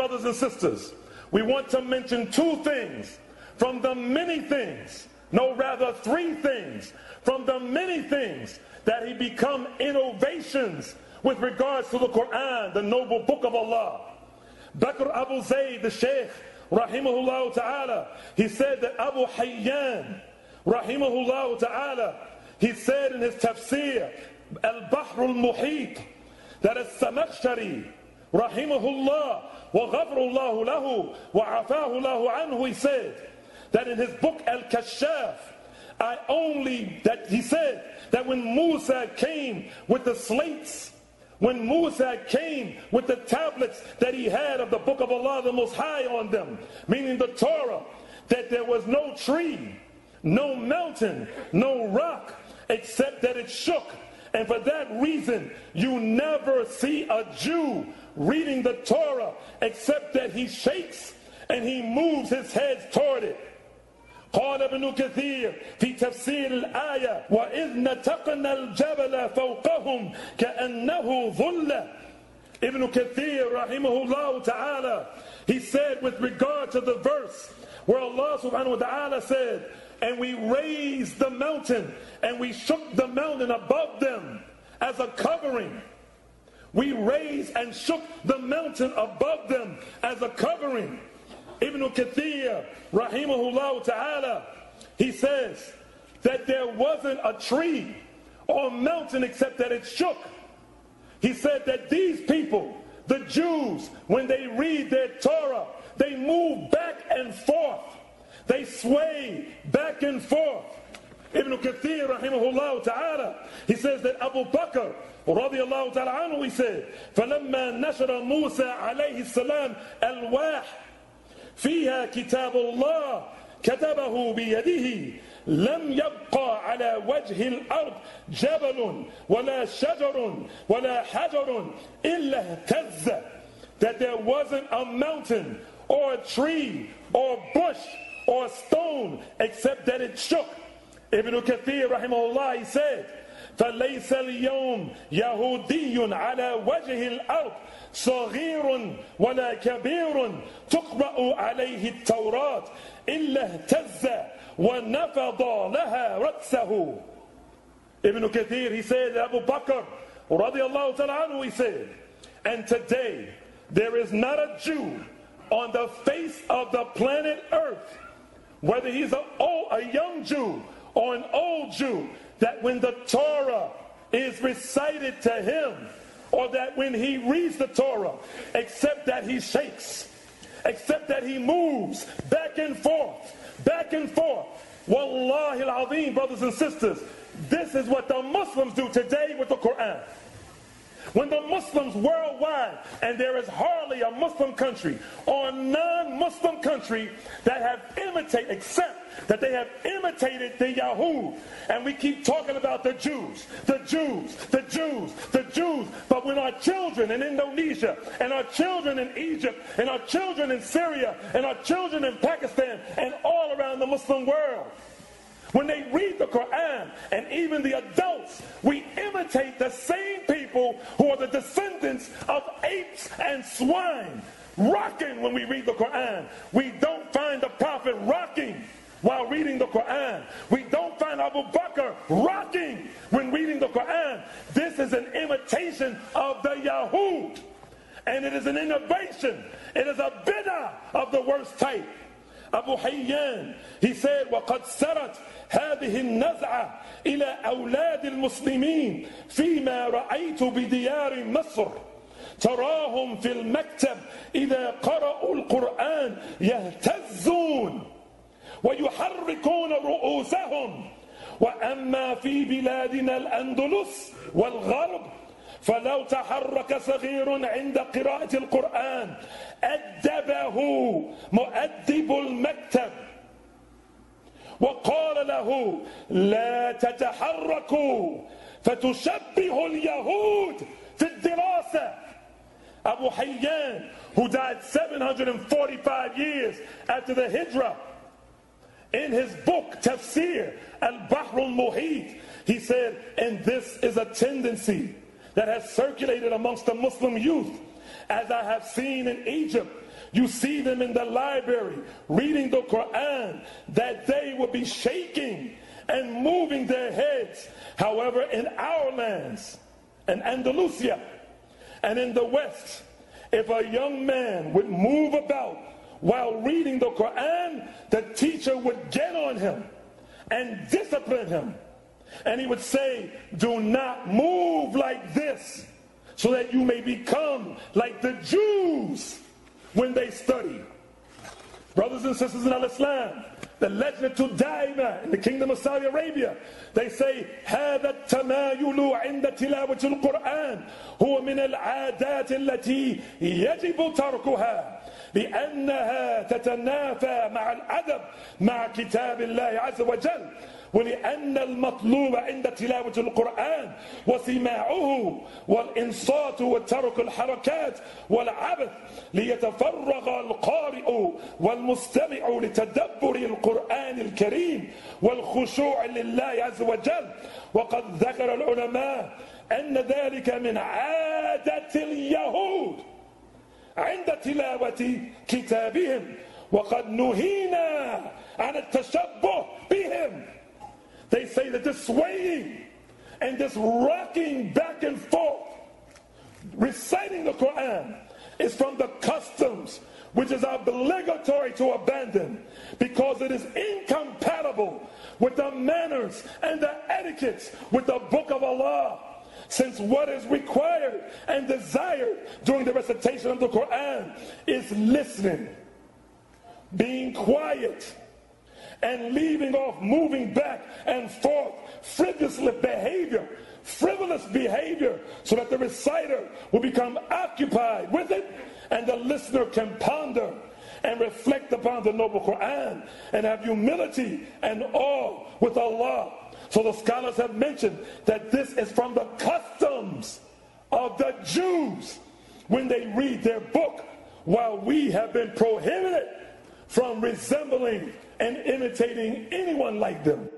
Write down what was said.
brothers and sisters, we want to mention two things from the many things, no, rather three things from the many things that he become innovations with regards to the Qur'an, the noble book of Allah. Bakr Abu Zayd, the Shaykh, rahimahullah ta'ala, he said that Abu Hayyan, rahimahullah ta'ala, he said in his tafsir, Al-Bahr al-Muhit, that as-Samakhshari, rahimahullah, wa ghafrullahu lahu, wa afahu lahu anhu, he said, that in his book Al-Kashaf, he said that when Musa came with the slates, when Musa came with the tablets that he had of the book of Allah the Most High on them, meaning the Torah, that there was no tree, no mountain, no rock, except that it shook. And for that reason, you never see a Jew reading the Torah except that he shakes and he moves his head toward it. قال ابن كثير في تفسير الآية وإذ نتقنا الجبل فوقهم كأنه ظلة. Ibn Kathir rahimahullah ta'ala, he said with regard to the verse where Allah subhanahu wa ta'ala said, and we raised the mountain and we shook the mountain above them as a covering. We raised and shook the mountain above them as a covering. Ibn Kathir, rahimahullah ta'ala, he says that there wasn't a tree or mountain except that it shook. He said that these people, the Jews, when they read their Torah, they move back and forth. They sway back and forth. Ibn Kathir, rahimahullah ta'ala, he says that Abu Bakr, radiyallahu ta'ala anhu, he said, فَلَمَّا نَشَرَ مُوسَى عَلَيْهِ السَّلَامِ الْوَاحِ فيها كتاب الله كتبه بيده لم يبقى على وجه الأرض جبل ولا شجر ولا حجر إلا اهتز. That there wasn't a mountain or a tree or a bush or a stone except that it shook. Ibn Kathir rahimahullah, he said, فليس اليوم يهودي على وجه الأرض صغير ولا كبير تقرأ عليه التوراة إلا اهتز ونفض لها رأسه. Ibn Kathir, he said, Abu Bakr radiallahu ta'ala anhu, he said, and today there is not a Jew on the face of the planet Earth, whether he's a young Jew or an old Jew, that when the Torah is recited to him, or that when he reads the Torah, except that he shakes, except that he moves back and forth, back and forth. Wallahi al-azim, brothers and sisters, this is what the Muslims do today with the Qur'an. When the Muslims worldwide, and there is hardly a Muslim country or a non-Muslim country that have imitated, except that they have imitated the Yahud. And we keep talking about the Jews, the Jews, the Jews, the Jews. But when our children in Indonesia, and our children in Egypt, and our children in Syria, and our children in Pakistan, and all around the Muslim world, when they read the Qur'an, and even the adults, we imitate the same people who are the descendants of apes and swine, rocking when we read the Qur'an. We don't find the Prophet rocking while reading the Qur'an. We don't find Abu Bakr rocking when reading the Qur'an. This is an imitation of the Yahud, and it is an innovation. It is a bidah of the worst type. Abu Hayyan, he said, وَقَدْ سَرَتْ هذه النزعة إلى أولاد المسلمين فيما رأيت بديار مصر تراهم في المكتب إذا قرأوا القرآن يهتزون ويحركون رؤوسهم وأما في بلادنا الأندلس والغرب فلو تحرك صغير عند قراءة القرآن أدبه مؤدب المكتب وقال له لا تتحركوا فتشبه اليهود في الدراسة. Abu Hayyan, who died 745 years after the Hijrah, in his book Tafsir Al-Bahr al-Muhit, he said, and this is a tendency that has circulated amongst the Muslim youth, as I have seen in Egypt, you see them in the library reading the Qur'an, that they will be shaking and moving their heads. However, in our lands, in Andalusia and in the West, if a young man would move about while reading the Qur'an, the teacher would get on him and discipline him. And he would say, do not move like this, so that you may become like the Jews when they study. Brothers and sisters in Islam, the legend to Daima in the kingdom of Saudi Arabia, they say, هذا التمايل عند تلاوة القرآن هو من العادات التي يجب تركها لأنها تتنافى مع الأدب مع كتاب الله عز وجل، ولأن المطلوب عند تلاوة القرآن وسماعه والإنصات وترك الحركات والعبث ليتفرغ القارئ والمستمع لتدبر القرآن الكريم والخشوع لله عز وجل. وقد ذكر العلماء أن ذلك من عادة اليهود عند تلاوة كتابهم، وقد نهينا عن التشبه بهم. They say that this swaying and this rocking back and forth, reciting the Qur'an, is from the customs which is obligatory to abandon, because it is incompatible with the manners and the etiquettes with the book of Allah. Since what is required and desired during the recitation of the Qur'an is listening, being quiet, and leaving off moving back and forth, frivolous behavior, so that the reciter will become occupied with it and the listener can ponder and reflect upon the noble Qur'an and have humility and awe with Allah. So the scholars have mentioned that this is from the customs of the Jews when they read their book, while we have been prohibited from resembling and imitating anyone like them.